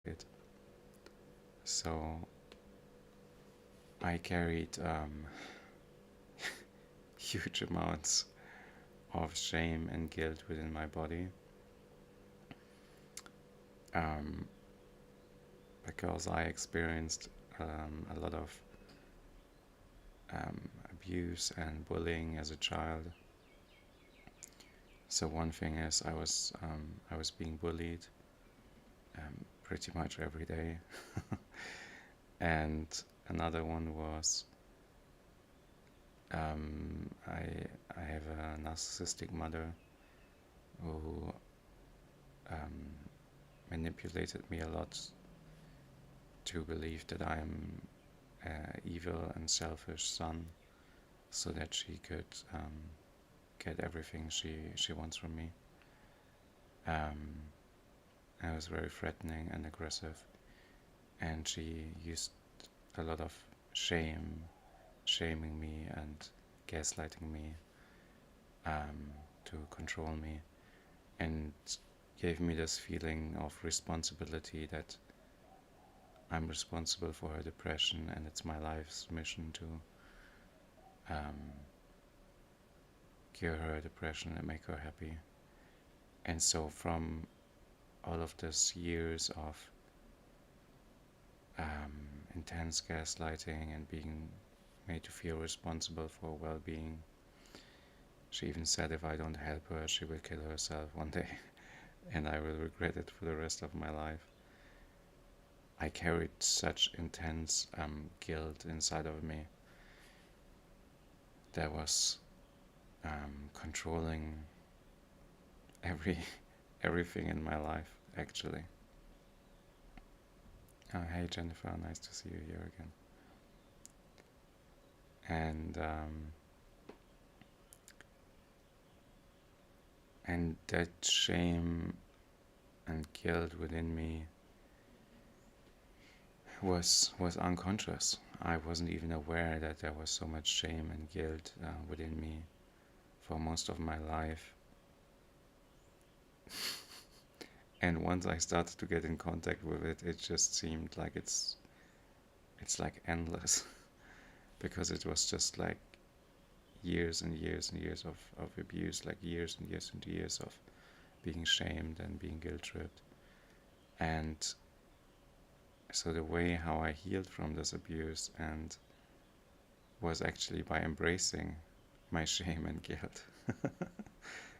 it. So I carried huge amounts of shame and guilt within my body, um, because I experienced a lot of abuse and bullying as a child. So one thing is I was being bullied pretty much every day, and another one was I have a narcissistic mother who um, manipulated me a lot to believe that I'm an evil and selfish son, so that she could get everything she wants from me. Um, I was very threatening and aggressive, and she used a lot of shame, shaming me and gaslighting me um, to control me, and gave me this feeling of responsibility that I'm responsible for her depression and it's my life's mission to um, cure her depression and make her happy. And so, from all of these years of intense gaslighting and being made to feel responsible for well being, she even said if I don't help her, she will kill herself one day and I will regret it for the rest of my life. I carried such intense guilt inside of me that was controlling every everything in my life, actually. Hey Jennifer, nice to see you here again. And that shame and guilt within me was unconscious. I wasn't even aware that there was so much shame and guilt within me for most of my life. And once I started to get in contact with it, it just seemed like it's like endless because it was just like years and years and years of abuse, like years and years and years of being shamed and being guilt tripped. And so the way how I healed from this abuse and was actually by embracing my shame and guilt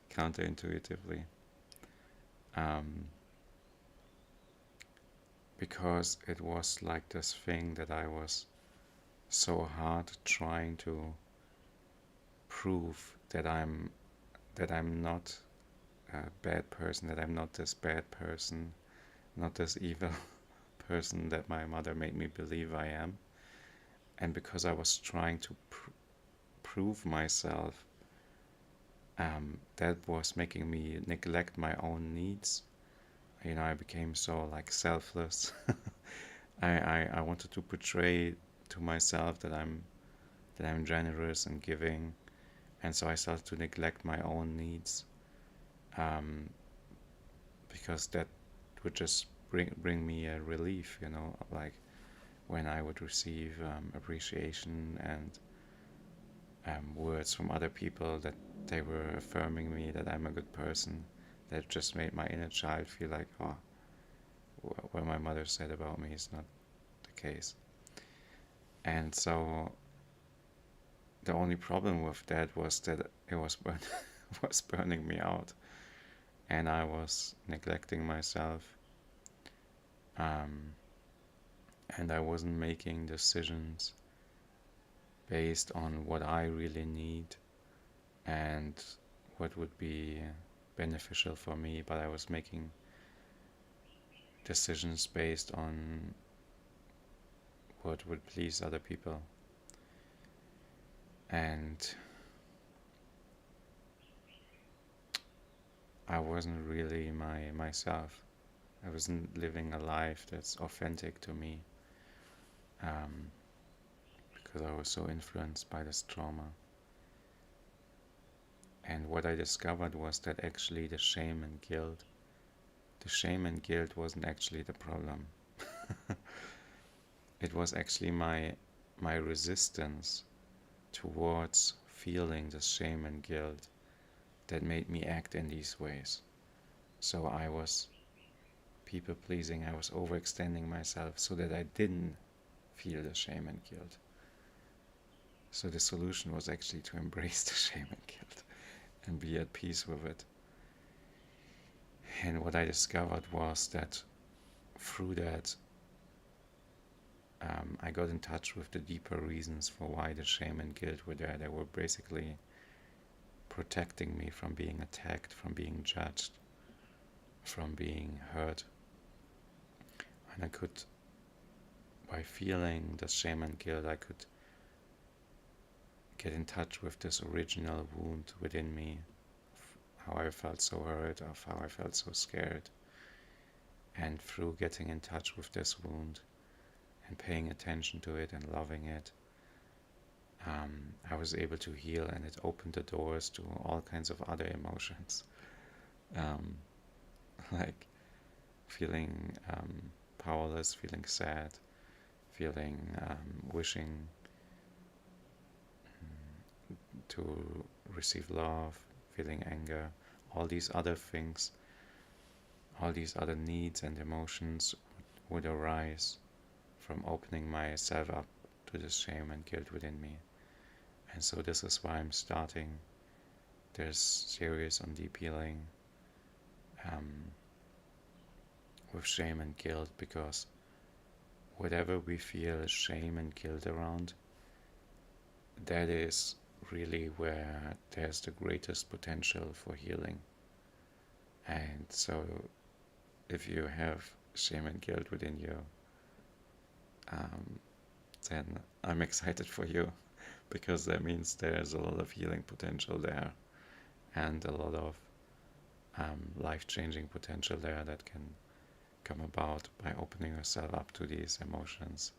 counterintuitively, um, because it was like this thing that I was so hard trying to prove that I'm not a bad person, that I'm not this bad person, not this evil person that my mother made me believe I am. And because I was trying to prove myself, that was making me neglect my own needs. I became so like selfless. I wanted to portray to myself that I'm generous and giving, and so I started to neglect my own needs, um, because that would just bring me a relief, like when I would receive appreciation and words from other people that they were affirming me that I'm a good person. That just made my inner child feel like, oh, what my mother said about me is not the case. And so the only problem with that was that it was was burning me out, and I was neglecting myself, um, and I wasn't making decisions based on what I really need and what would be beneficial for me, but I was making decisions based on what would please other people. And I wasn't really myself. I wasn't living a life that's authentic to me, um, because I was so influenced by this trauma. And what I discovered was that actually the shame and guilt the shame and guilt wasn't actually the problem. It was actually my resistance towards feeling the shame and guilt that made me act in these ways. So I was people pleasing, I was overextending myself so that I didn't feel the shame and guilt. So the solution was actually to embrace the shame and guilt and be at peace with it. And what I discovered was that through that, I got in touch with the deeper reasons for why the shame and guilt were there. They were basically protecting me from being attacked, from being judged, from being hurt. And I could, by feeling the shame and guilt, I could get in touch with this original wound within me, how I felt so hurt, of how I felt so scared. And through getting in touch with this wound and paying attention to it and loving it, I was able to heal, and it opened the doors to all kinds of other emotions, like feeling powerless, feeling sad, feeling wishing to receive love, feeling anger, all these other things, all these other needs and emotions would arise from opening myself up to the shame and guilt within me. And so this is why I'm starting this series on deep healing with shame and guilt, because whatever we feel shame and guilt around, that is really where there's the greatest potential for healing. And so if you have shame and guilt within you, then I'm excited for you, because that means there's a lot of healing potential there, and a lot of life-changing potential there that can come about by opening yourself up to these emotions.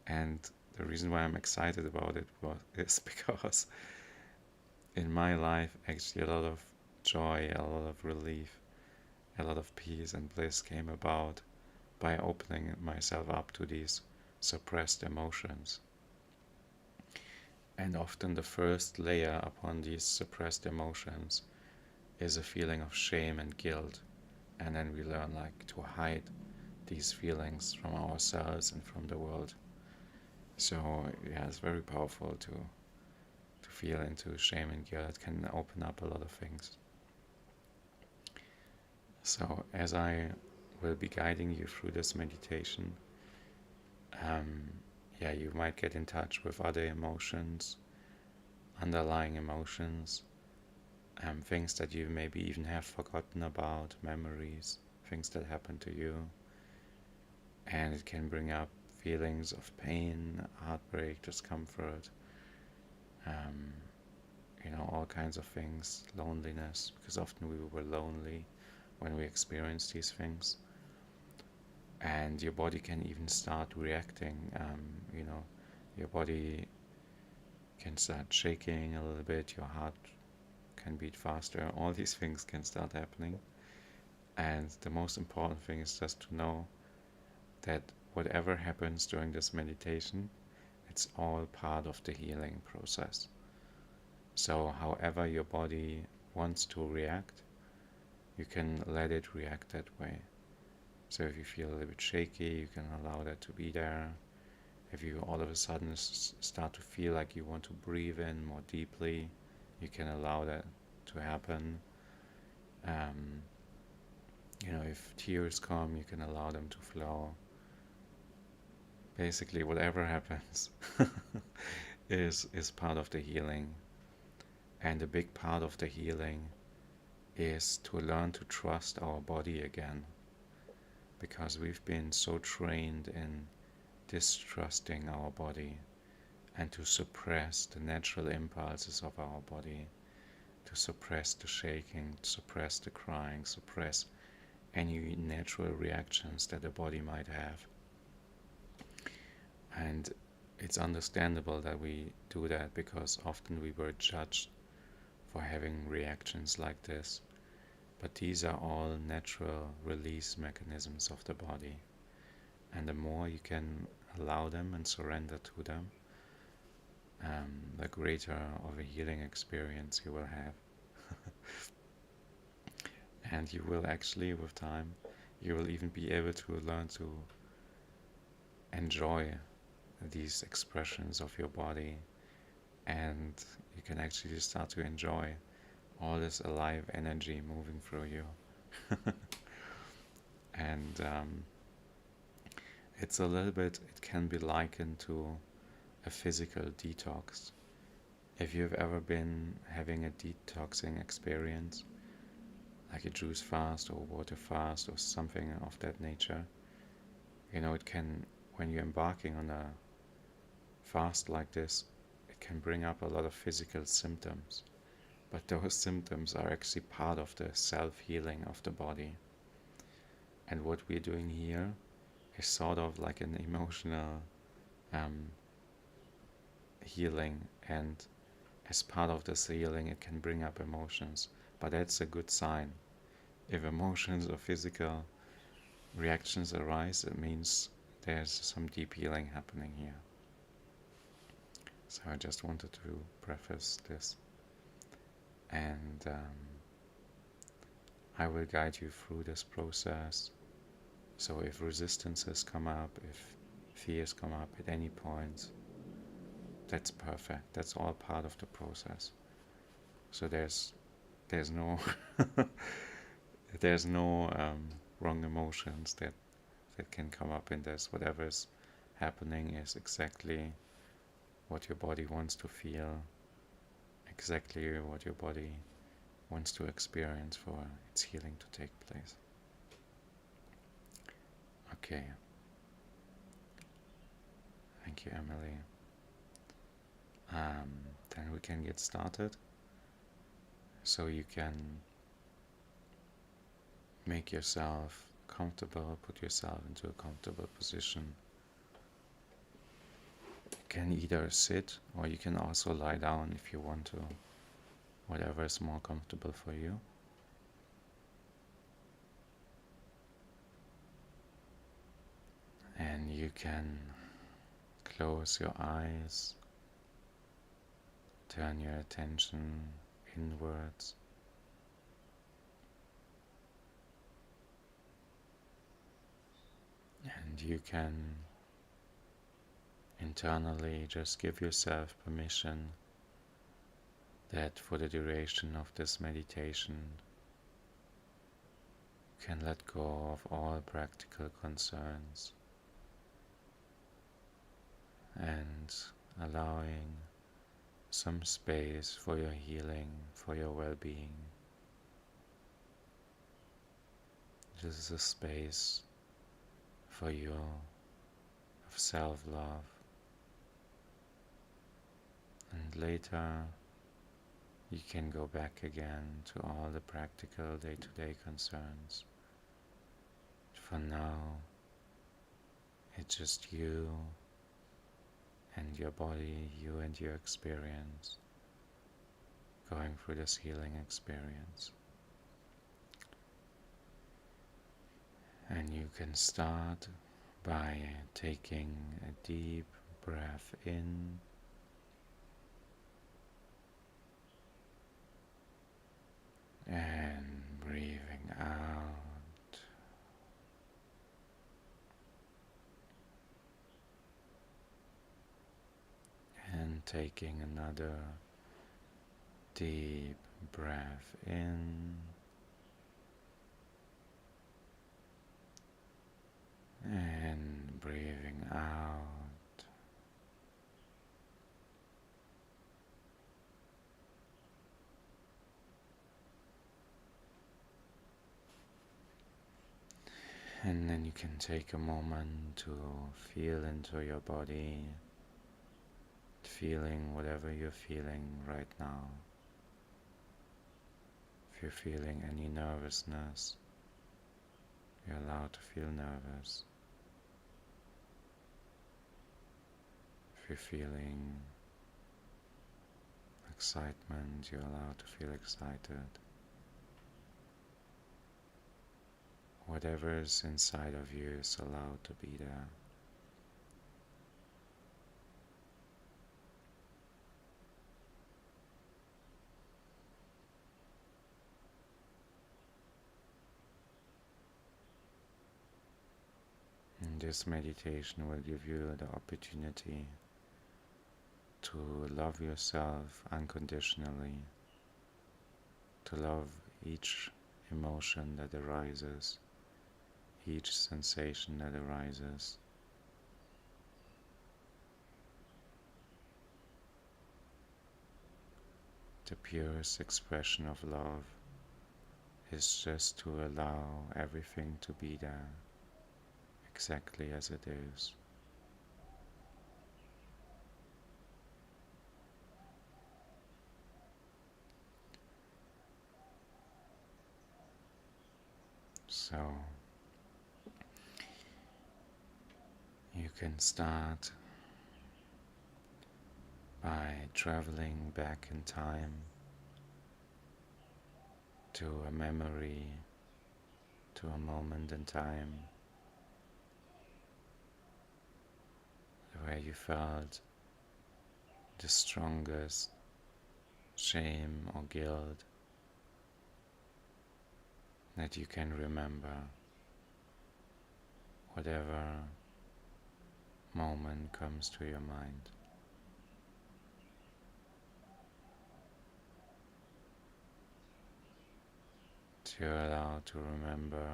And the reason why I'm excited about it is because in my life, actually, a lot of joy, a lot of relief, a lot of peace and bliss came about by opening myself up to these suppressed emotions. And often the first layer upon these suppressed emotions is a feeling of shame and guilt, and then we learn to hide these feelings from ourselves and from the world. So yeah, it's very powerful to feel into shame and guilt. It can open up a lot of things. So as I will be guiding you through this meditation, you might get in touch with other emotions, underlying emotions, things that you maybe even have forgotten about, memories, things that happened to you. And it can bring up feelings of pain, heartbreak, discomfort, all kinds of things, loneliness, because often we were lonely when we experience these things. And your body can even start reacting, your body can start shaking a little bit, your heart can beat faster, all these things can start happening. And the most important thing is just to know that whatever happens during this meditation, it's all part of the healing process. So however your body wants to react, you can let it react that way. So if you feel a little bit shaky, you can allow that to be there. If you all of a sudden start to feel like you want to breathe in more deeply, you can allow that to happen. If tears come, you can allow them to flow. Basically, whatever happens is part of the healing. And a big part of the healing is to learn to trust our body again, because we've been so trained in distrusting our body and to suppress the natural impulses of our body, to suppress the shaking, suppress the crying, suppress any natural reactions that the body might have. And it's understandable that we do that, because often we were judged for having reactions like this. But these are all natural release mechanisms of the body. And the more you can allow them and surrender to them, the greater of a healing experience you will have. And you will actually, with time, you will even be able to learn to enjoy these expressions of your body, and you can actually start to enjoy all this alive energy moving through you. And it's a little bit, it can be likened to a physical detox. If you've ever been having a detoxing experience, like a juice fast or water fast or something of that nature, it can, when you're embarking on a fast like this, it can bring up a lot of physical symptoms. But those symptoms are actually part of the self-healing of the body. And what we're doing here is sort of like an emotional um, healing, and as part of this healing it can bring up emotions, but that's a good sign. If emotions or physical reactions arise, it means there's some deep healing happening here. So I just wanted to preface this, and I will guide you through this process. So if resistances come up, if fears come up at any point, that's perfect. That's all part of the process. So there's no there's no wrong emotions that can come up in this. Whatever's happening is exactly what your body wants to feel, exactly what your body wants to experience for its healing to take place. Okay. Thank you, Emily. Then we can get started. So you can make yourself comfortable, put yourself into a comfortable position. You can either sit or you can also lie down if you want to, whatever is more comfortable for you. And you can close your eyes, turn your attention inwards. And you can internally just give yourself permission that for the duration of this meditation you can let go of all practical concerns and allowing some space for your healing, for your well-being. This is a space for you of self-love. And later you can go back again to all the practical day-to-day concerns. For now, it's just you and your body, you and your experience, going through this healing experience. And you can start by taking a deep breath in and breathing out. And taking another deep breath in and breathing out. And then you can take a moment to feel into your body, feeling whatever you're feeling right now. If you're feeling any nervousness, you're allowed to feel nervous. If you're feeling excitement, you're allowed to feel excited. whatever is inside of you is allowed to be there. And this meditation will give you the opportunity to love yourself unconditionally, to love each emotion that arises, each sensation that arises. The purest expression of love is just to allow everything to be there exactly as it is. So you can start by traveling back in time to a memory, to a moment in time where you felt the strongest shame or guilt that you can remember, whatever moment comes to your mind. You're allowed to remember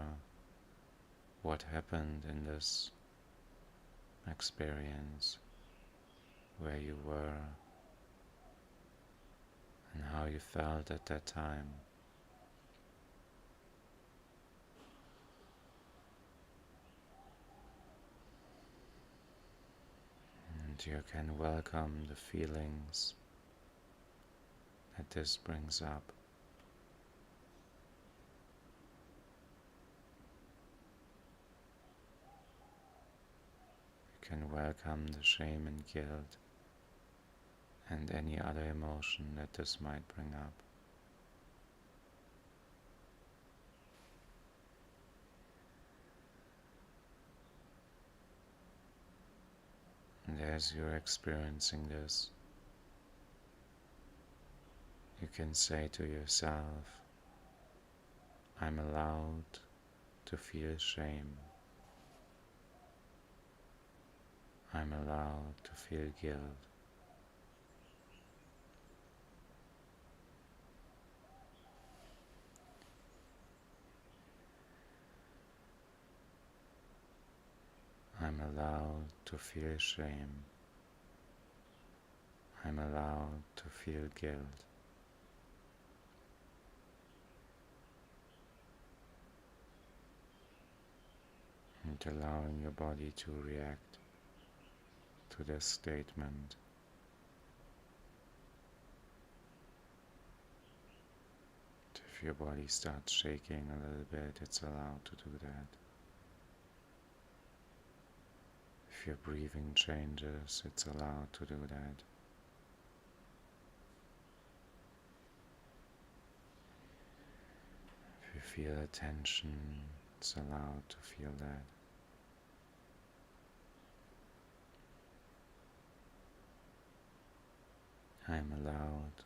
what happened in this experience, where you were, and how you felt at that time. And you can welcome the feelings that this brings up. You can welcome the shame and guilt and any other emotion that this might bring up. And as you're experiencing this, you can say to yourself, I'm allowed to feel shame. I'm allowed to feel guilt. I'm allowed to feel shame. I'm allowed to feel guilt. And allowing your body to react to this statement. If your body starts shaking a little bit, it's allowed to do that. If your breathing changes, it's allowed to do that. If you feel a tension, it's allowed to feel that. I'm allowed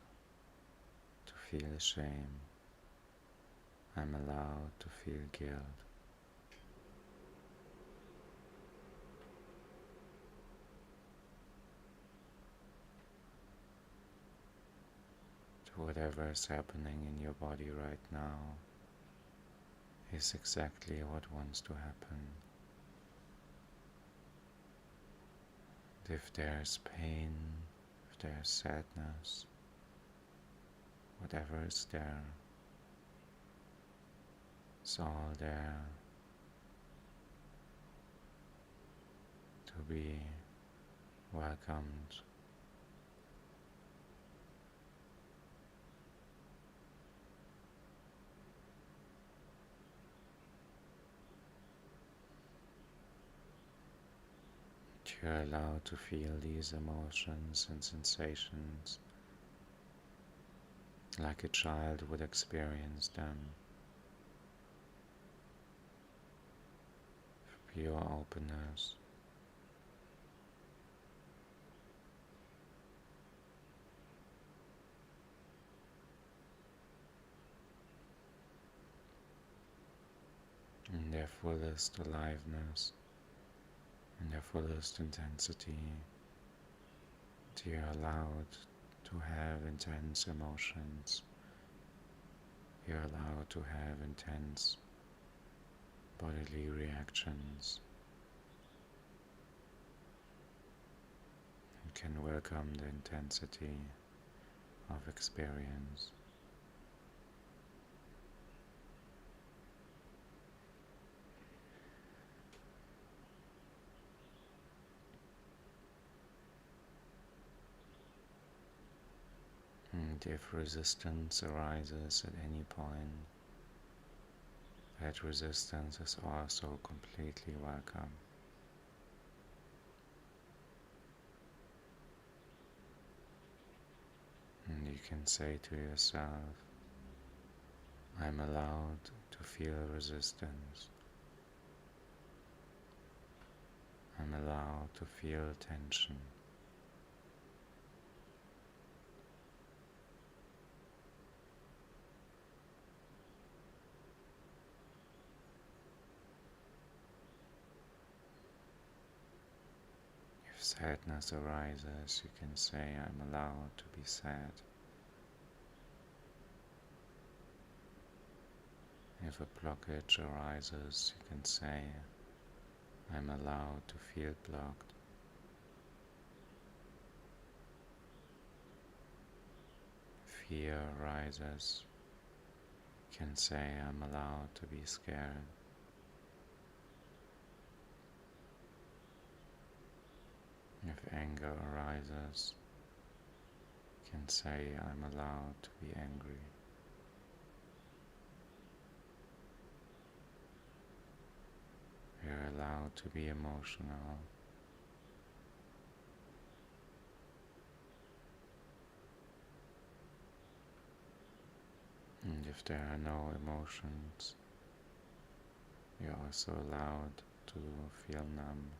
to feel shame. I'm allowed to feel guilt. Whatever is happening in your body right now is exactly what wants to happen. If there's pain, if there's sadness, whatever is there, it's all there to be welcomed. You're allowed to feel these emotions and sensations like a child would experience them. pure openness. In their fullest aliveness, in their fullest intensity, they are allowed to have intense emotions. You're allowed to have intense bodily reactions. You can welcome the intensity of experience. And if resistance arises at any point, that resistance is also completely welcome. And you can say to yourself, I'm allowed to feel resistance. I'm allowed to feel tension. If sadness arises, you can say, I'm allowed to be sad. If a blockage arises, you can say, I'm allowed to feel blocked. Fear arises, you can say, I'm allowed to be scared. If anger arises, you can say, I'm allowed to be angry. You're allowed to be emotional. And if there are no emotions, you're also allowed to feel numb.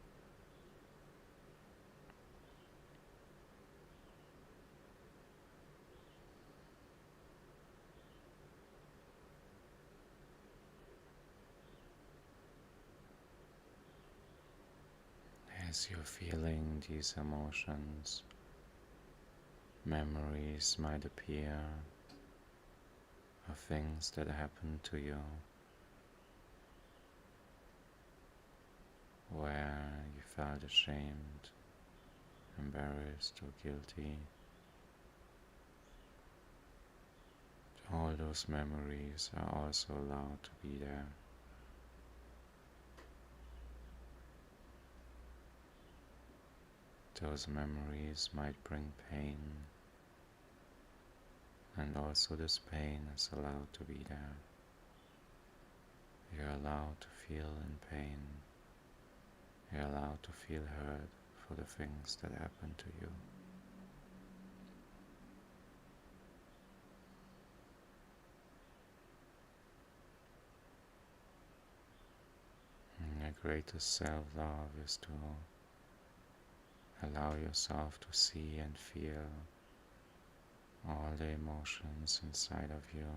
As you're feeling these emotions, memories might appear of things that happened to you where you felt ashamed, embarrassed, or guilty. All those memories are also allowed to be there. Those memories might bring pain, and also this pain is allowed to be there. You're allowed to feel in pain. You're allowed to feel hurt for the things that happened to you. And the greatest self-love is to allow yourself to see and feel all the emotions inside of you,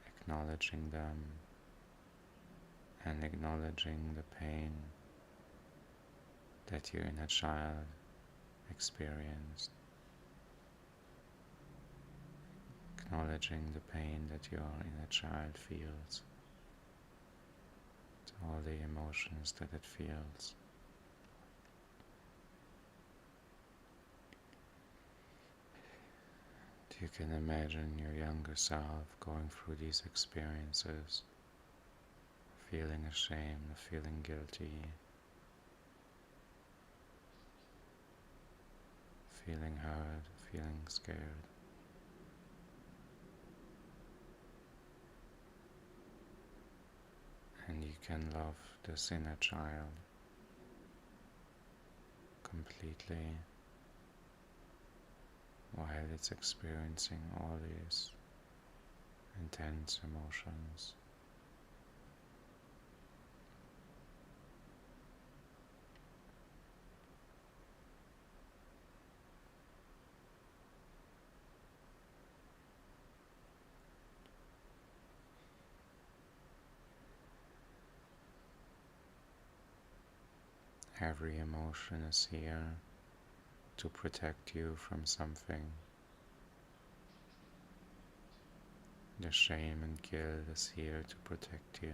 acknowledging them and acknowledging the pain that your inner child experienced, acknowledging the pain that your inner child feels, all the emotions that it feels. You can imagine your younger self going through these experiences, feeling ashamed, feeling guilty, feeling hurt, feeling scared. And you can love this inner child completely while it's experiencing all these intense emotions. Every emotion is here to protect you from something. The shame and guilt is here to protect you.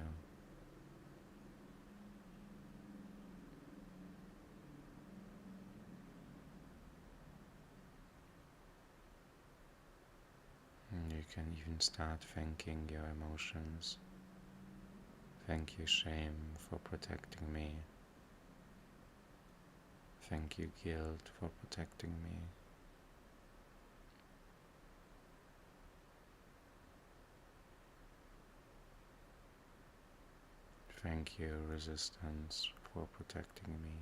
And you can even start thanking your emotions. Thank you, shame, for protecting me. Thank you, guilt, for protecting me. Thank you, resistance, for protecting me.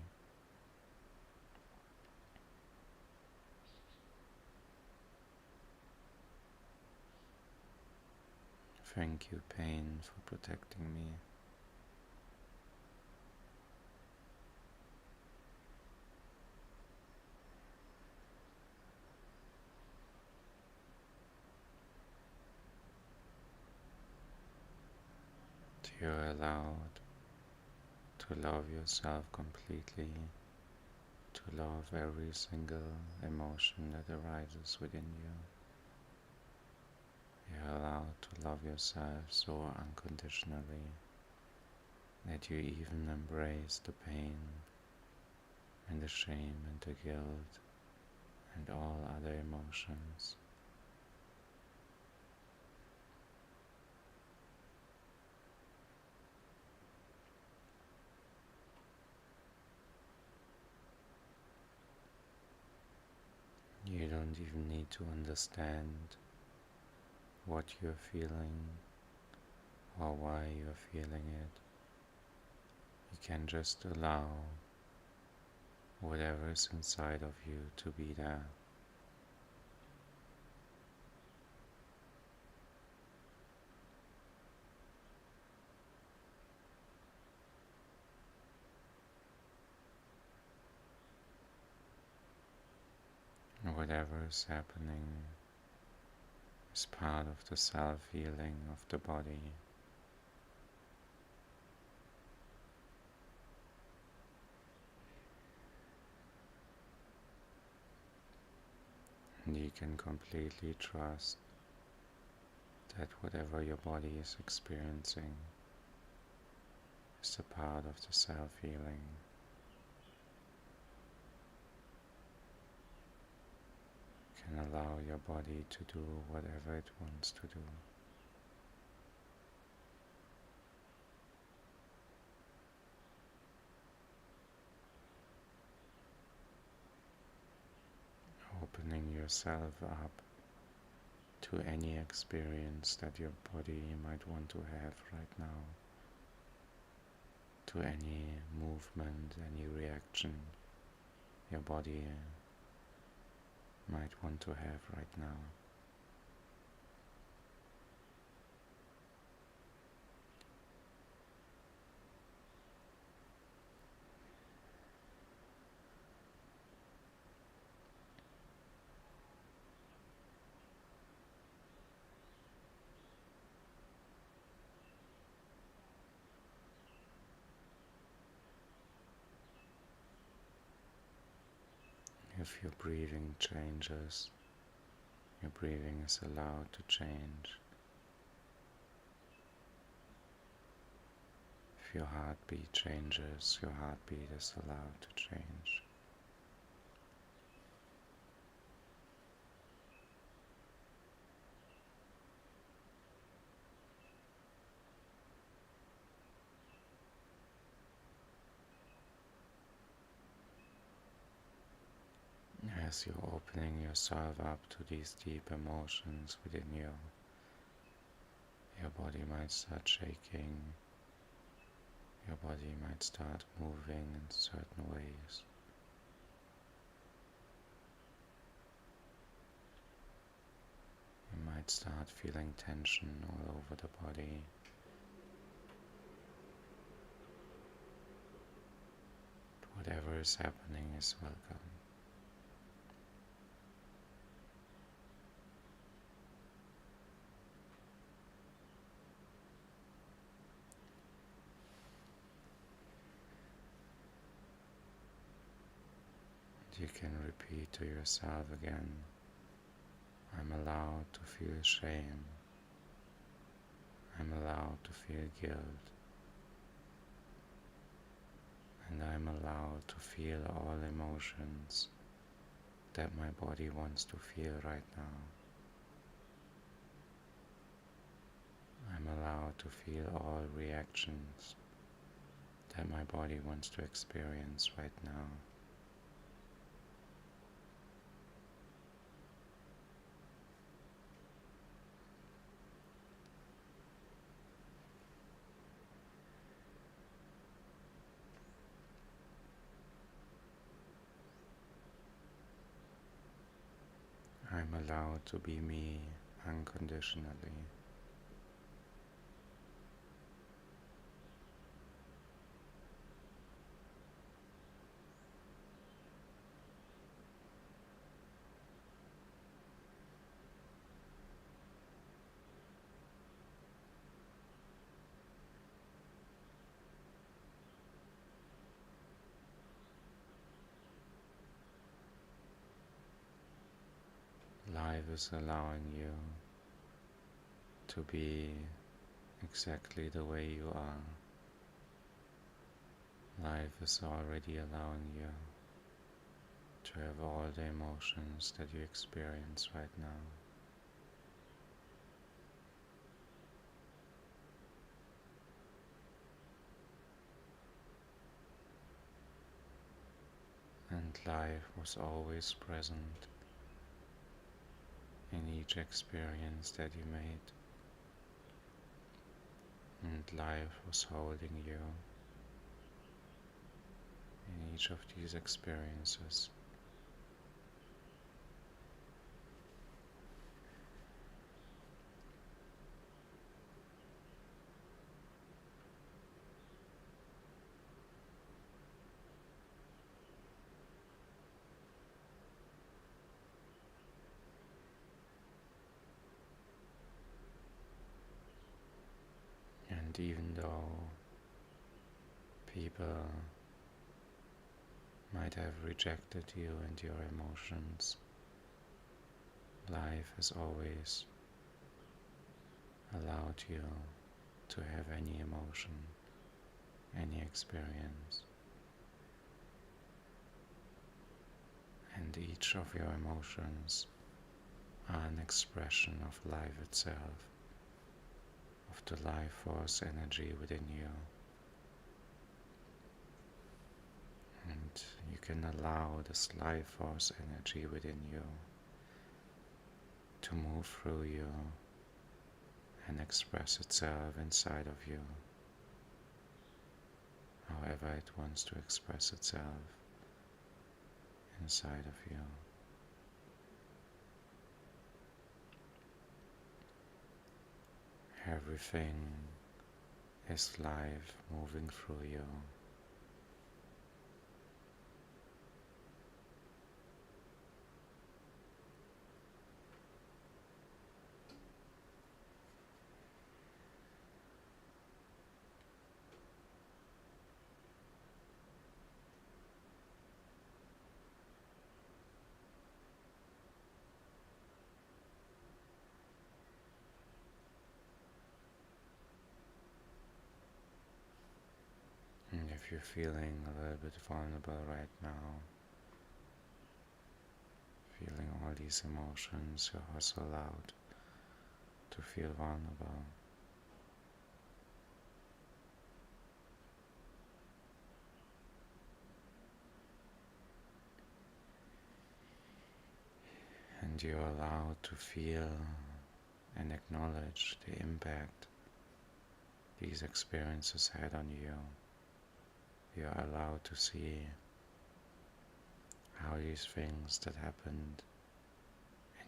Thank you, pain, for protecting me. You're allowed to love yourself completely, to love every single emotion that arises within you. You're allowed to love yourself so unconditionally that you even embrace the pain and the shame and the guilt and all other emotions. You don't even need to understand what you're feeling or why you're feeling it. You can just allow whatever is inside of you to be there. Whatever is happening is part of the self-healing of the body. And you can completely trust that whatever your body is experiencing is a part of the self-healing. You can allow your body to do whatever it wants to do. Opening yourself up to any experience that your body might want to have right now, to any movement, any reaction your body might want to have right now. If your breathing changes, your breathing is allowed to change. If your heartbeat changes, your heartbeat is allowed to change. As you're opening yourself up to these deep emotions within you, your body might start shaking, your body might start moving in certain ways. You might start feeling tension all over the body. Whatever is happening is welcome. you can repeat to yourself again, I'm allowed to feel shame, I'm allowed to feel guilt, and I'm allowed to feel all emotions that my body wants to feel right now. I'm allowed to feel all reactions that my body wants to experience right now. I'm allowed to be me unconditionally. Life is allowing you to be exactly the way you are. Life is already allowing you to have all the emotions that you experience right now. And life was always present in each experience that you made. And life was holding you in each of these experiences. And even though people might have rejected you and your emotions, life has always allowed you to have any emotion, any experience. And each of your emotions are an expression of life itself, of the life force energy within you. And you can allow this life force energy within you to move through you and express itself inside of you, however it wants to express itself inside of you. Everything is life moving through you. And if you're feeling a little bit vulnerable right now, feeling all these emotions, you're also allowed to feel vulnerable. And you're allowed to feel and acknowledge the impact these experiences had on you. You're allowed to see how these things that happened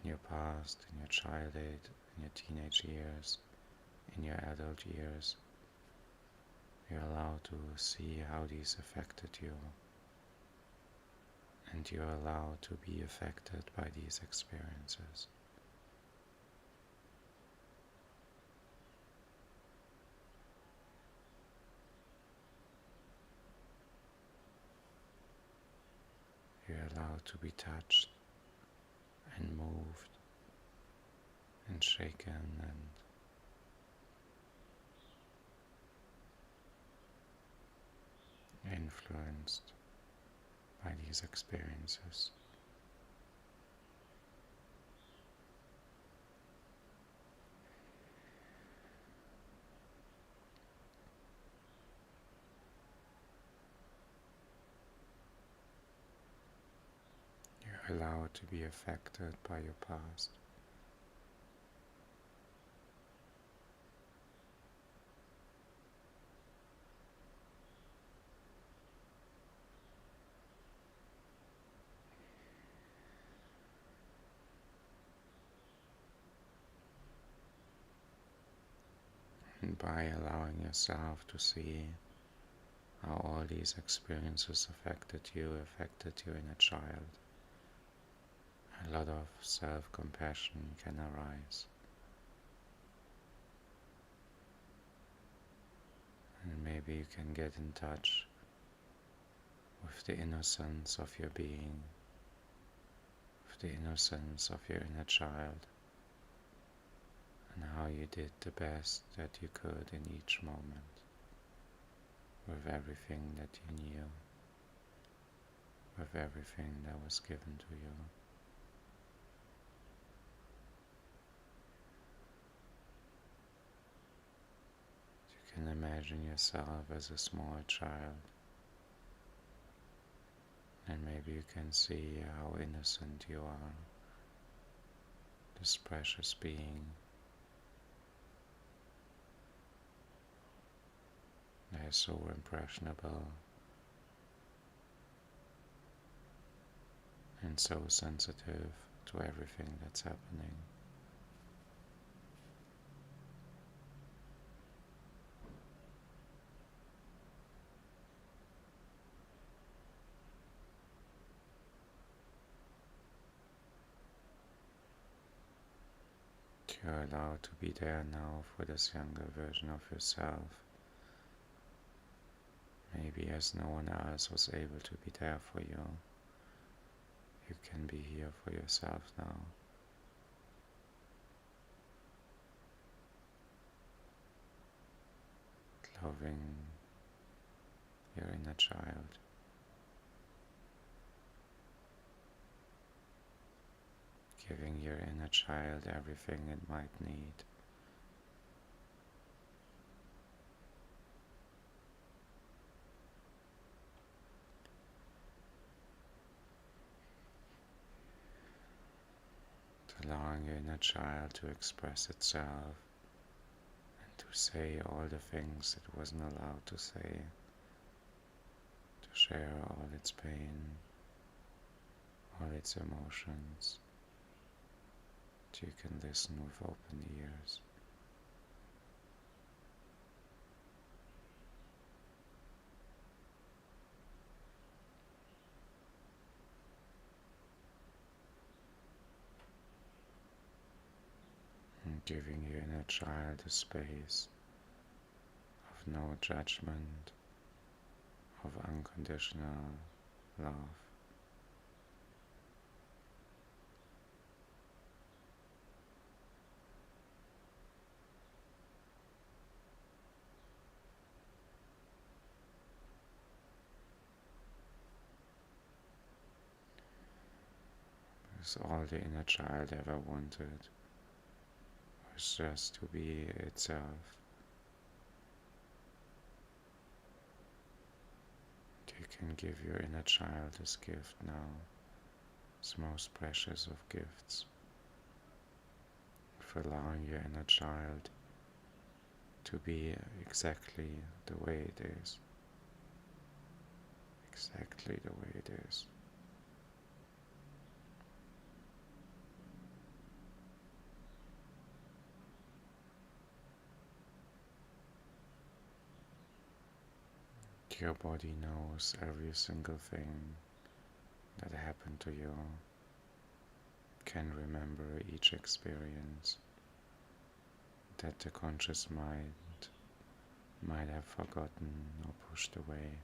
in your past, in your childhood, in your teenage years, in your adult years, you're allowed to see how these affected you. And you're allowed to be affected by these experiences. You're allowed to be touched and moved and shaken and influenced by these experiences. You're allowed to be affected by your past. And by allowing yourself to see how all these experiences affected your inner child, a lot of self-compassion can arise. And maybe you can get in touch with the innocence of your being, with the innocence of your inner child, and how you did the best that you could in each moment, with everything that you knew, with everything that was given to you. You can imagine yourself as a small child, and maybe you can see how innocent you are, this precious being that is so impressionable and so sensitive to everything that's happening. You're allowed to be there now for this younger version of yourself. Maybe as no one else was able to be there for you, you can be here for yourself now. Loving your inner child. Giving your inner child everything it might need. Allowing your inner child to express itself and to say all the things it wasn't allowed to say, to share all its pain, all its emotions, so you can listen with open ears. And giving your inner child a space of no judgment, of unconditional love. Because all the inner child ever wanted was just to be itself. You can give your inner child this gift now, its most precious of gifts, for allowing your inner child to be exactly the way it is. Exactly the way it is. Your body knows every single thing that happened to you, can remember each experience that the conscious mind might have forgotten or pushed away.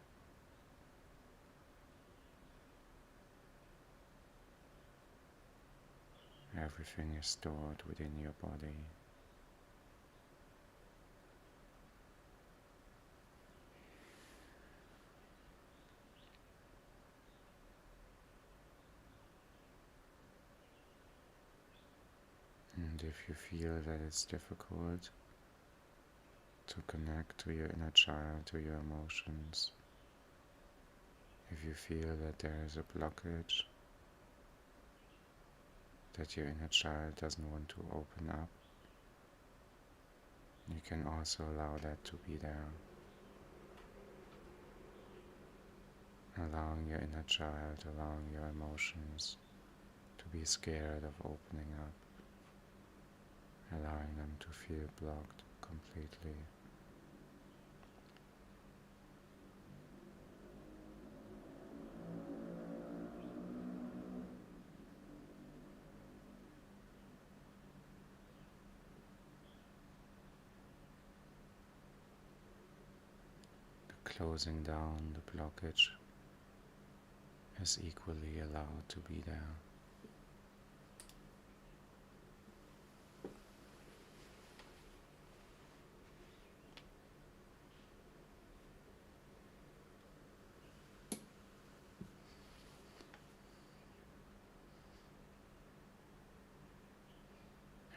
everything is stored within your body. And if you feel that it's difficult to connect to your inner child, to your emotions, if you feel that there is a blockage, that your inner child doesn't want to open up, you can also allow that to be there. Allowing your inner child, allowing your emotions to be scared of opening up, allowing them to feel blocked completely. The closing down, the blockage is equally allowed to be there.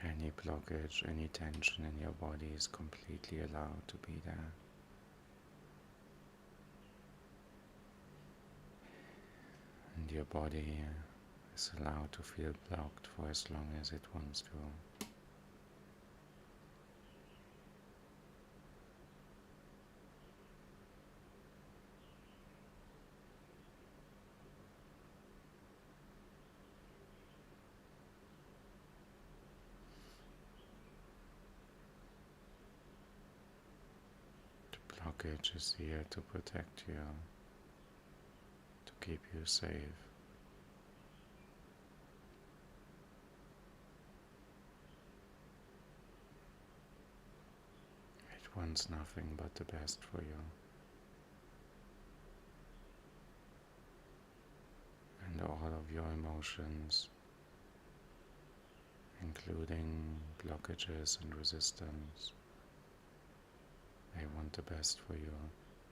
Any blockage, any tension in your body is completely allowed to be there. And your body is allowed to feel blocked for as long as it wants to. The blockage is here to protect you, to keep you safe. It wants nothing but the best for you. And all of your emotions, including blockages and resistance, they want the best for you.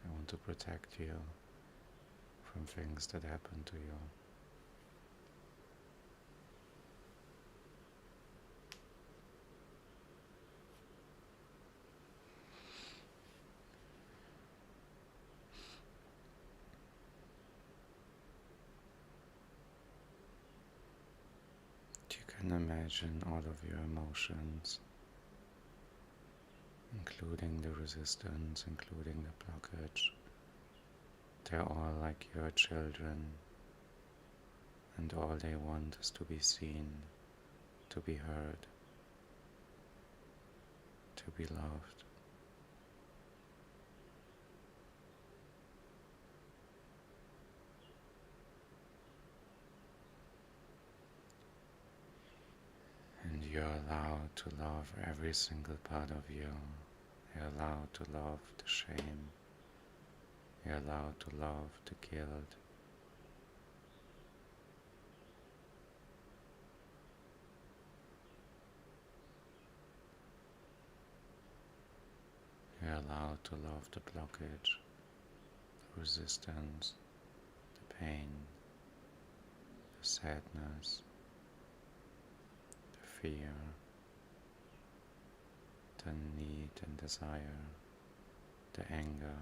They want to protect you from things that happen to you. You can imagine all of your emotions, including the resistance, including the blockage. They're all like your children, and all they want is to be seen, to be heard, to be loved. And you're allowed to love every single part of you. You're allowed to love the shame. You're allowed to love the guilt. You're allowed to love the blockage, the resistance, the pain, the sadness, the fear, the need and desire, the anger.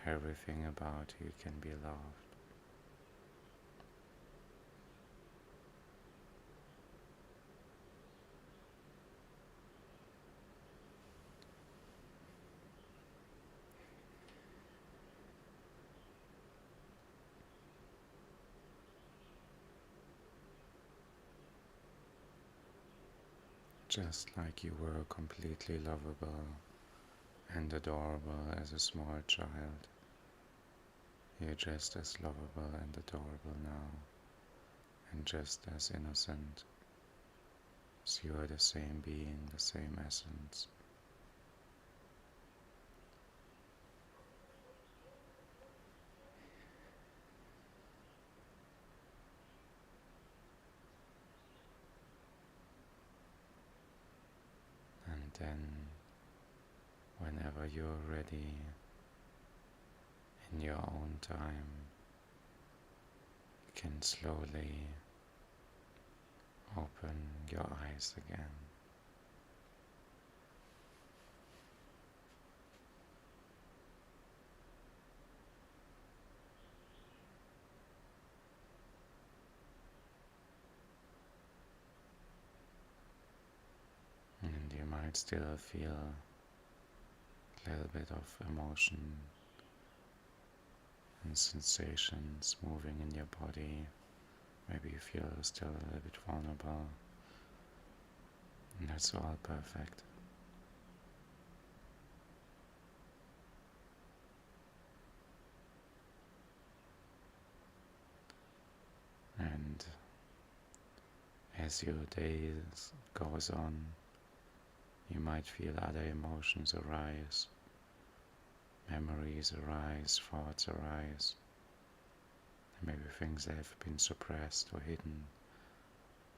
Everything about you can be loved. Just like you were completely lovable and adorable as a small child, you're just as lovable and adorable now, and just as innocent, as you are the same being, the same essence. then whenever you're ready, in your own time, you can slowly open your eyes again. And you might still feel a little bit of emotion and sensations moving in your body. Maybe you feel still a little bit vulnerable, and that's all perfect. And as your day goes on, you might feel other emotions arise, memories arise, thoughts arise, and maybe things that have been suppressed or hidden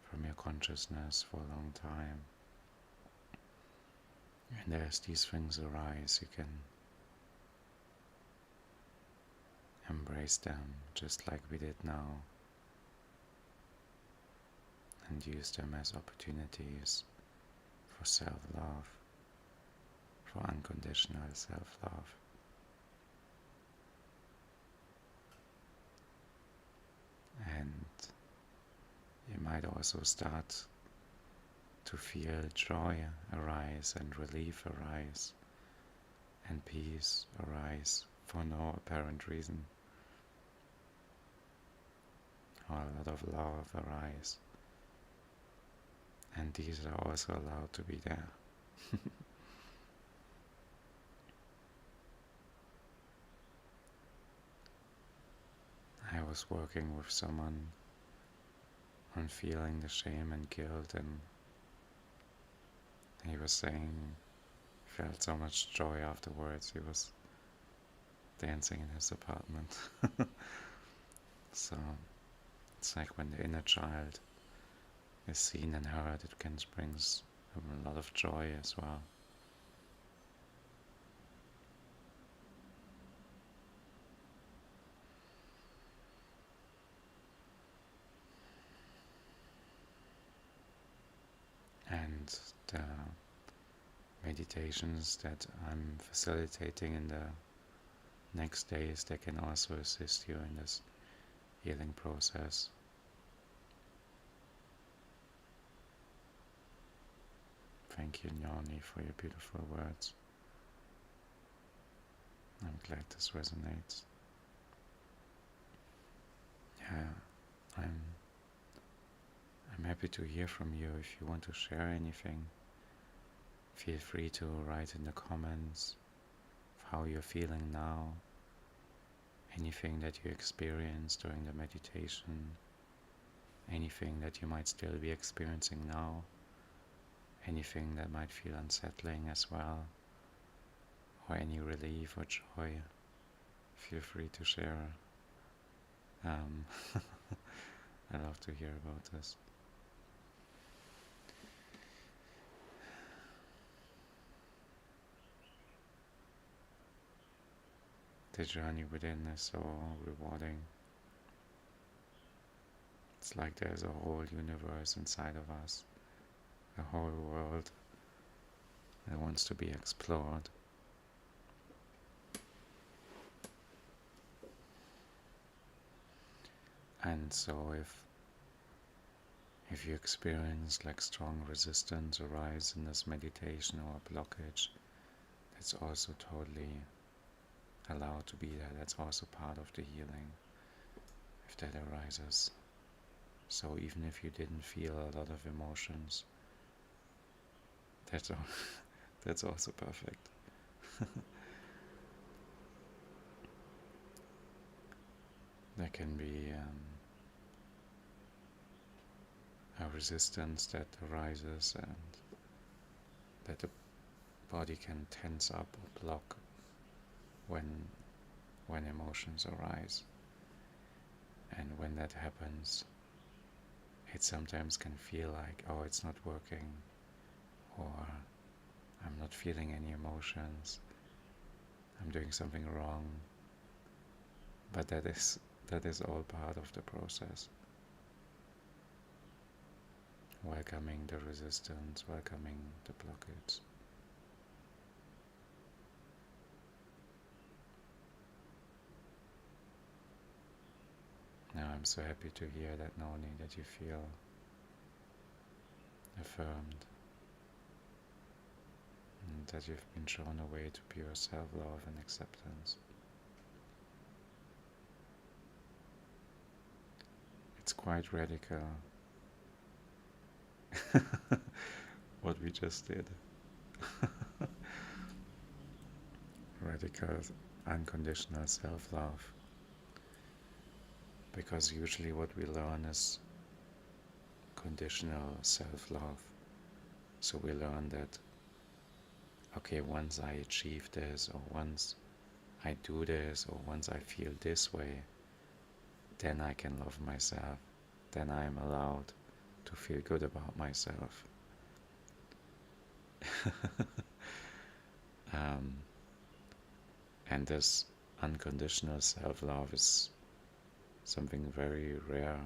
from your consciousness for a long time. And as these things arise, you can embrace them just like we did now, and use them as opportunities for self-love, for unconditional self-love. And you might also start to feel joy arise and relief arise and peace arise for no apparent reason, or a lot of love arise, and these are also allowed to be there. I was working with someone on feeling the shame and guilt, and he was saying he felt so much joy afterwards. He was dancing in his apartment. So it's like when the inner child is seen and heard, it can bring a lot of joy as well. And the meditations that I'm facilitating in the next days, they can also assist you in this healing process. Thank you, Njani, for your beautiful words. I'm glad this resonates. Yeah, I'm happy to hear from you. If you want to share anything, feel free to write in the comments how you're feeling now, anything that you experienced during the meditation, anything that you might still be experiencing now, anything that might feel unsettling as well, or any relief or joy. Feel free to share. I love to hear about this. The journey within is so rewarding. It's like there's a whole universe inside of us, a whole world that wants to be explored. And so if you experience like strong resistance arise in this meditation or blockage, that's also totally allowed to be there. That's also part of the healing, if that arises. So even if you didn't feel a lot of emotions, that's that's also perfect. There can be a resistance that arises, and that the body can tense up or block when emotions arise. And when that happens, it sometimes can feel like, oh, it's not working, or I'm not feeling any emotions, I'm doing something wrong, but that is all part of the process. Welcoming the resistance, welcoming the blockage. Now I'm so happy to hear that, Noni, that you feel affirmed and that you've been shown a way to pure self-love and acceptance. It's quite radical what we just did. Radical unconditional self-love. Because usually what we learn is conditional self-love. So we learn that, okay, once I achieve this, or once I do this, or once I feel this way, then I can love myself. Then I am allowed to feel good about myself. um, and this unconditional self-love is something very rare.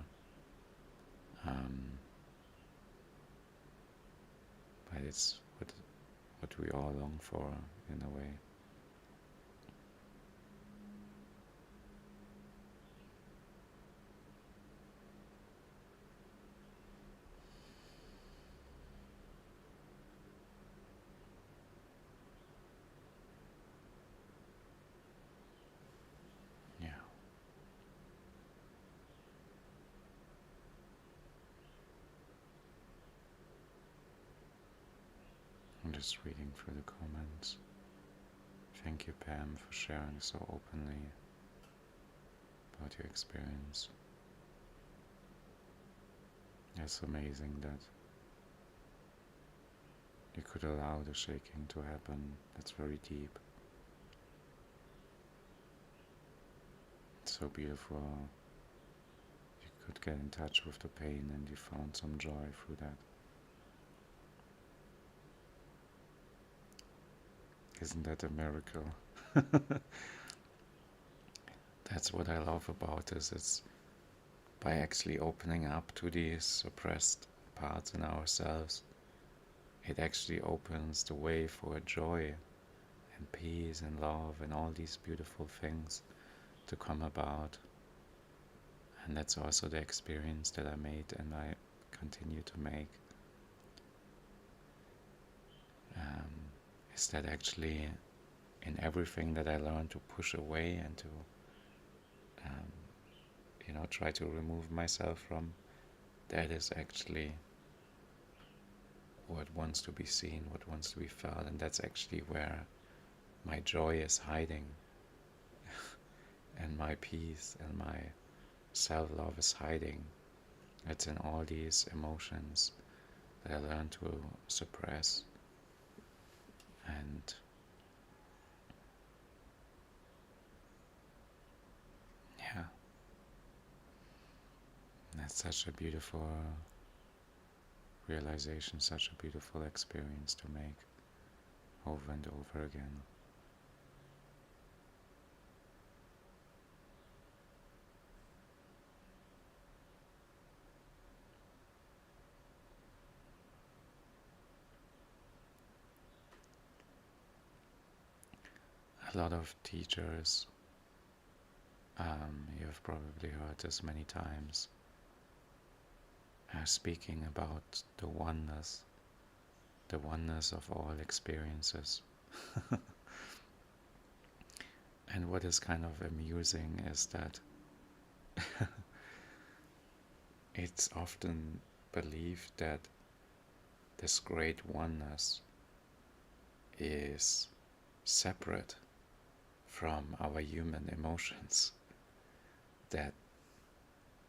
But it's what we all long for in a way. Yeah. I'm just reading through the comments. Thank you, Pam, for sharing so openly about your experience. It's amazing that you could allow the shaking to happen. That's very deep. It's so beautiful. You could get in touch with the pain and you found some joy through that. Isn't that a miracle? That's what I love about this. It's by actually opening up to these suppressed parts in ourselves, it actually opens the way for joy and peace and love and all these beautiful things to come about. And that's also the experience that I made and I continue to make. Is that actually in everything that I learned to push away and to try to remove myself from, that is actually what wants to be seen, what wants to be felt, and that's actually where my joy is hiding, and my peace and my self-love is hiding. It's in all these emotions that I learned to suppress. And yeah, that's such a beautiful realization, such a beautiful experience to make over and over again. A lot of teachers, you've probably heard this many times, are speaking about the oneness of all experiences. And what is kind of amusing is that it's often believed that this great oneness is separate from our human emotions. That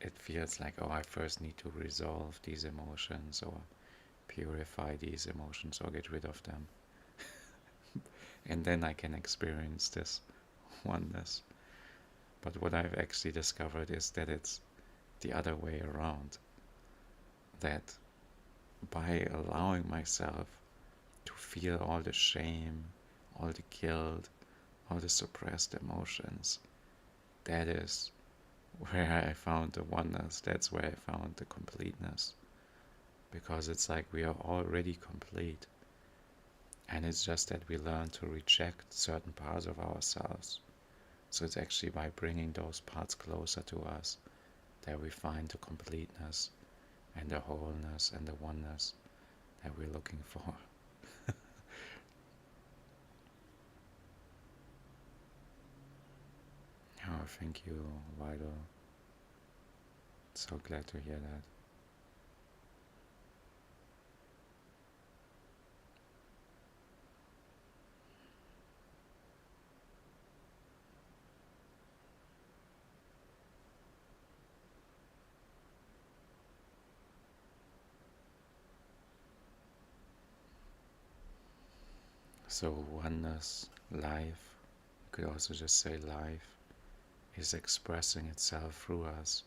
it feels like, oh, I first need to resolve these emotions or purify these emotions or get rid of them. And then I can experience this oneness. But what I've actually discovered is that it's the other way around. That by allowing myself to feel all the shame, all the guilt, all the suppressed emotions. That is where I found the oneness. That's where I found the completeness. Because it's like we are already complete. And it's just that we learn to reject certain parts of ourselves. So it's actually by bringing those parts closer to us that we find the completeness and the wholeness and the oneness that we're looking for. Oh, thank you, Vital. So glad to hear that. So oneness, life, you could also just say life, is expressing itself through us.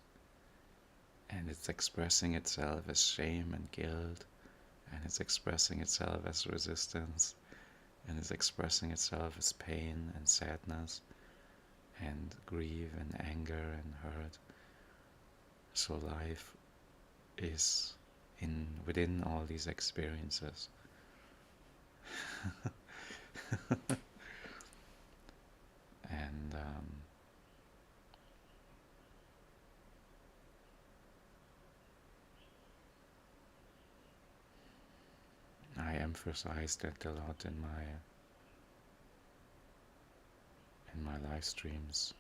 And it's expressing itself as shame and guilt, and it's expressing itself as resistance, and it's expressing itself as pain and sadness, and grief and anger and hurt. So life is within all these experiences. And I emphasize that a lot in my live streams,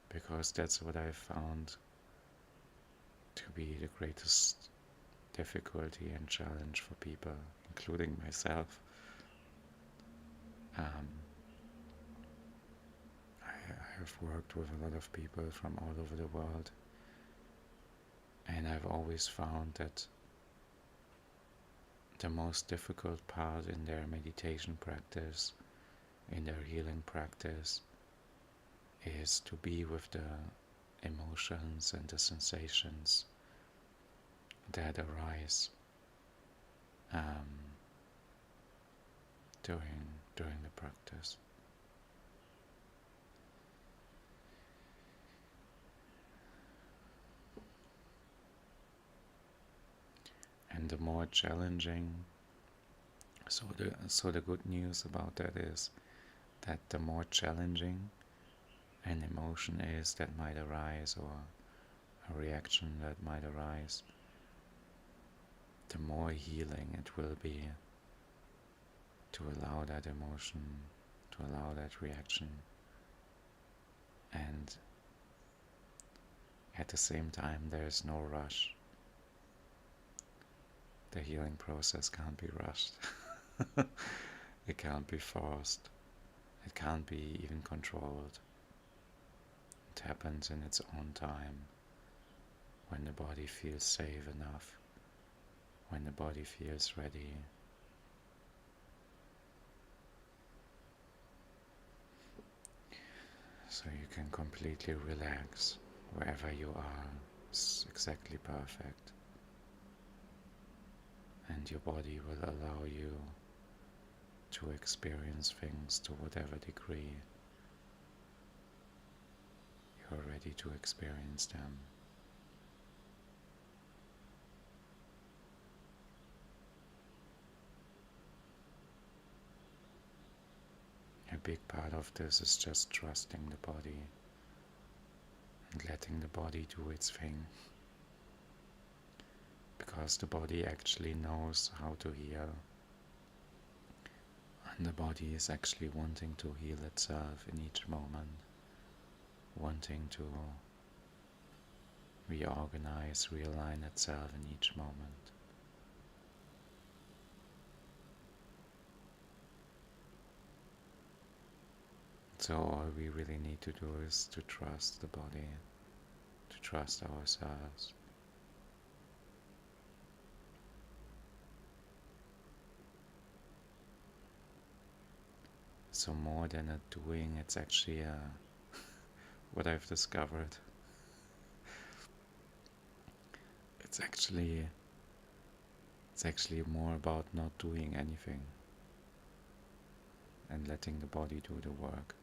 because that's what I found to be the greatest difficulty and challenge for people, including myself. Um, I have worked with a lot of people from all over the world, and I've always found that the most difficult part in their meditation practice, in their healing practice, is to be with the emotions and the sensations that arise um, during the practice. And the more challenging, so the good news about that is that the more challenging an emotion is that might arise, or a reaction that might arise, the more healing it will be to allow that emotion, to allow that reaction. And at the same time, there is no rush. The healing process can't be rushed. It can't be forced. It can't be even controlled. It happens in its own time, when the body feels safe enough, when the body feels ready. So you can completely relax wherever you are. It's exactly perfect. And your body will allow you to experience things to whatever degree you're ready to experience them. A big part of this is just trusting the body and letting the body do its thing, because the body actually knows how to heal, and the body is actually wanting to heal itself in each moment, wanting to reorganize, realign itself in each moment. So all we really need to do is to trust the body, to trust ourselves. So more than a doing, it's actually what I've discovered. It's actually It's actually more about not doing anything and letting the body do the work.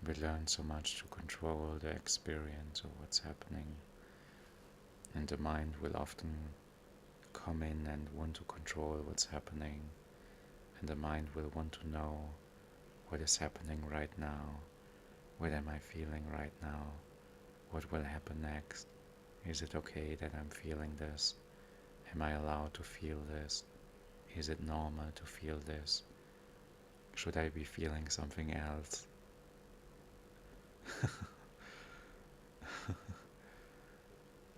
We learn so much to control the experience of what's happening, and the mind will often come in and want to control what's happening, and the mind will want to know what is happening right now, what am I feeling right now, what will happen next, is it okay that I'm feeling this, am I allowed to feel this, is it normal to feel this, should I be feeling something else?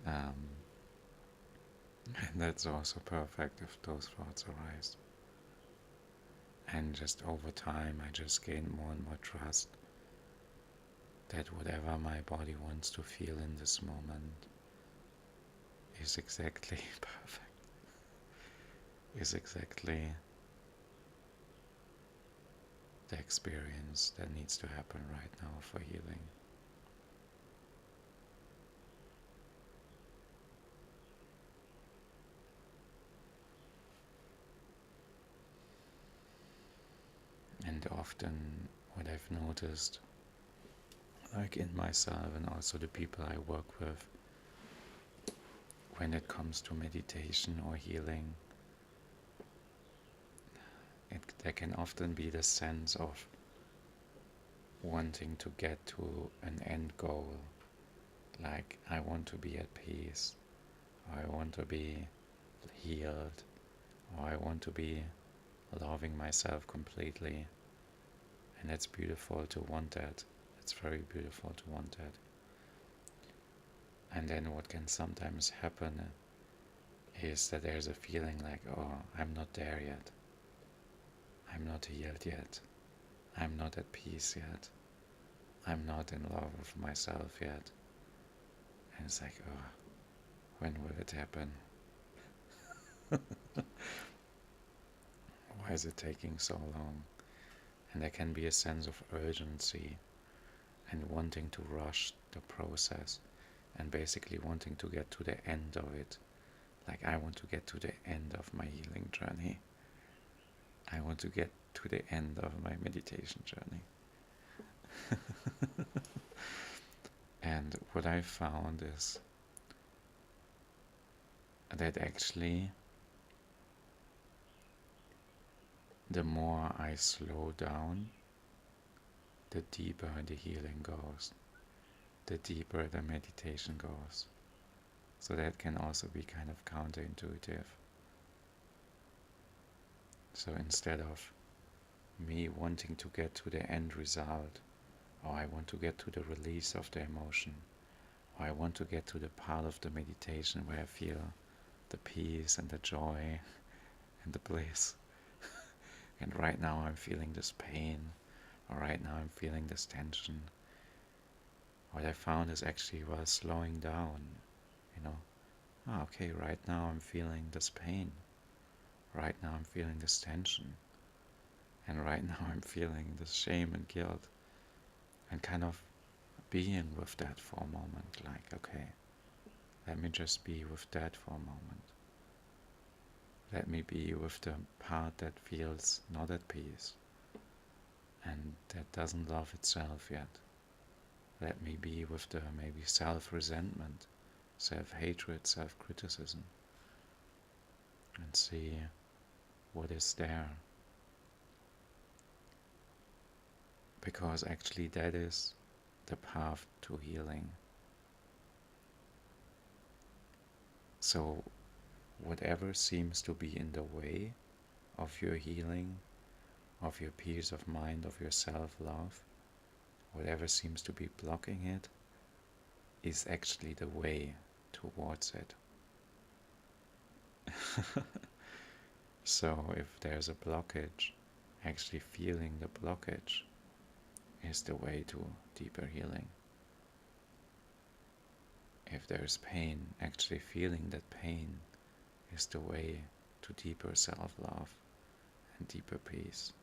um, and that's also perfect if those thoughts arise. And just over time, I just gain more and more trust that whatever my body wants to feel in this moment is exactly perfect, is exactly the experience that needs to happen right now for healing. And often, what I've noticed, like in myself and also the people I work with, when it comes to meditation or healing, there can often be the sense of wanting to get to an end goal, like I want to be at peace, or I want to be healed, or I want to be loving myself completely. And it's beautiful to want that. It's very beautiful to want that. And then what can sometimes happen is that there's a feeling like, oh, I'm not there yet. I'm not healed yet. I'm not at peace yet. I'm not in love with myself yet. And it's like, oh, when will it happen? Why is it taking so long? And there can be a sense of urgency and wanting to rush the process and basically wanting to get to the end of it. Like, I want to get to the end of my healing journey. I want to get to the end of my meditation journey. And what I found is that actually, the more I slow down, the deeper the healing goes, the deeper the meditation goes. So that can also be kind of counterintuitive. So instead of me wanting to get to the end result, or I want to get to the release of the emotion, or I want to get to the part of the meditation where I feel the peace and the joy and the bliss. And right now I'm feeling this pain, or right now I'm feeling this tension. What I found is actually while slowing down, you know, oh, okay, right now I'm feeling this pain. Right now I'm feeling this tension. And right now I'm feeling this shame and guilt. And kind of being with that for a moment, like, okay, let me just be with that for a moment. Let me be with the part that feels not at peace and that doesn't love itself yet. Let me be with the maybe self-resentment, self-hatred, self-criticism, and see what is there. Because actually that is the path to healing. So whatever seems to be in the way of your healing, of your peace of mind, of your self-love, whatever seems to be blocking it, is actually the way towards it. So if there's a blockage, actually feeling the blockage is the way to deeper healing. if there's pain, actually feeling that pain is the way to deeper self-love and deeper peace.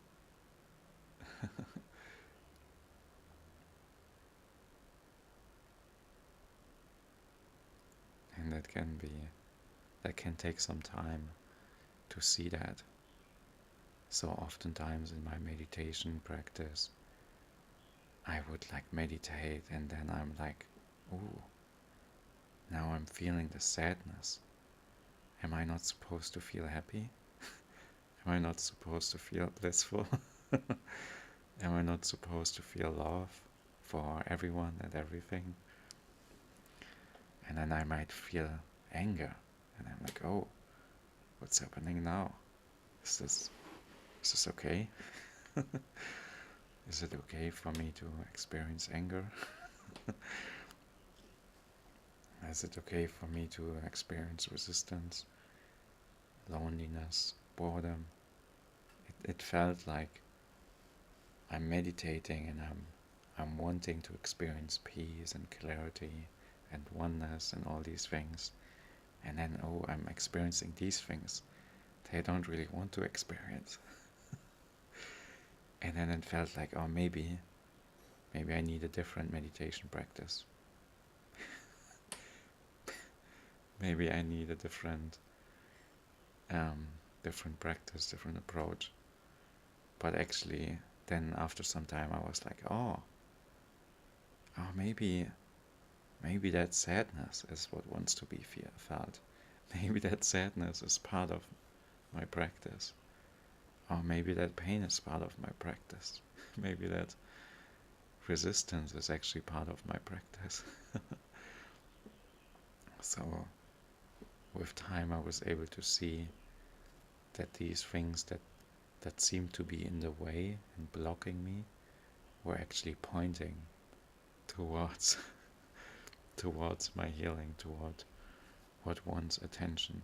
And that can take some time to see that. So oftentimes in my meditation practice, I would like meditate and then I'm like, ooh, now I'm feeling the sadness. Am I not supposed to feel happy? Am I not supposed to feel blissful? Am I not supposed to feel love for everyone and everything? And then I might feel anger. And I'm like, oh, what's happening now? Is this okay? Is it okay for me to experience anger? Is it okay for me to experience resistance, loneliness, boredom? It felt like I'm meditating and I'm wanting to experience peace and clarity and oneness and all these things. And then, oh, I'm experiencing these things that I don't really want to experience. And then it felt like, oh, maybe I need a different meditation practice. Maybe I need a different practice, different approach. But actually, then after some time, I was like, oh, maybe that sadness is what wants to be felt. Maybe that sadness is part of my practice. Or maybe that pain is part of my practice. Maybe that resistance is actually part of my practice. So with time I was able to see that these things that seemed to be in the way and blocking me were actually pointing towards towards my healing, toward what wants attention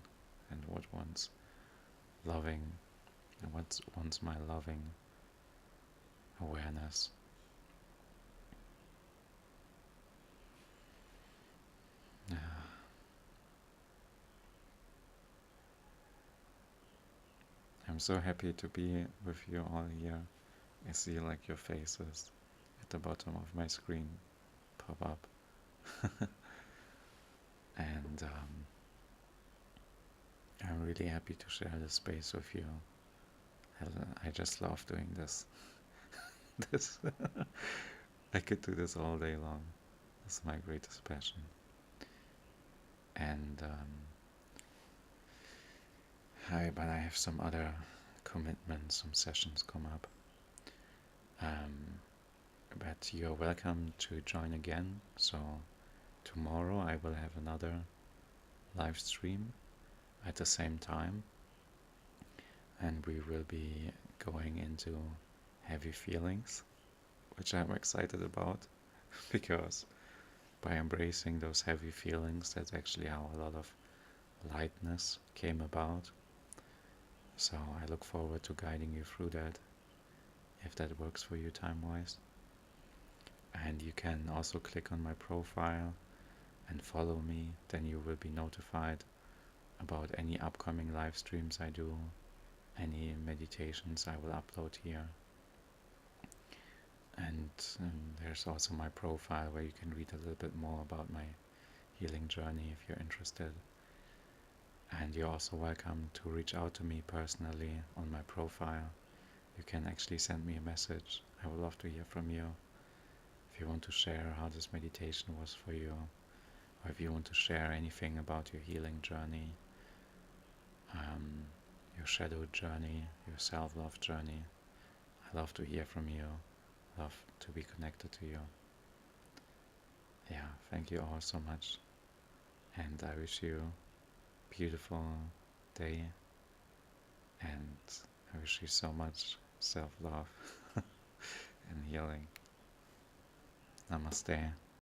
and what wants loving and what wants my loving awareness. I'm so happy to be with you all here. I see like your faces at the bottom of my screen pop up. And I'm really happy to share this space with you. I just love doing this. this I could do this all day long. It's my greatest passion. And but I have some other commitments, some sessions come up. But you're welcome to join again. So tomorrow I will have another live stream at the same time, and we will be going into heavy feelings, which I'm excited about because by embracing those heavy feelings, that's actually how a lot of lightness came about. So I look forward to guiding you through that, if that works for you time-wise. And you can also click on my profile and follow me, then you will be notified about any upcoming live streams I do, any meditations I will upload here. And there's also my profile where you can read a little bit more about my healing journey if you're interested. And you're also welcome to reach out to me personally on my profile. You can actually send me a message. I would love to hear from you. If you want to share how this meditation was for you, or if you want to share anything about your healing journey, your shadow journey, your self-love journey, I love to hear from you. Love to be connected to you. Yeah, thank you all so much. And I wish you a beautiful day. And I wish you so much self-love and healing. Namaste.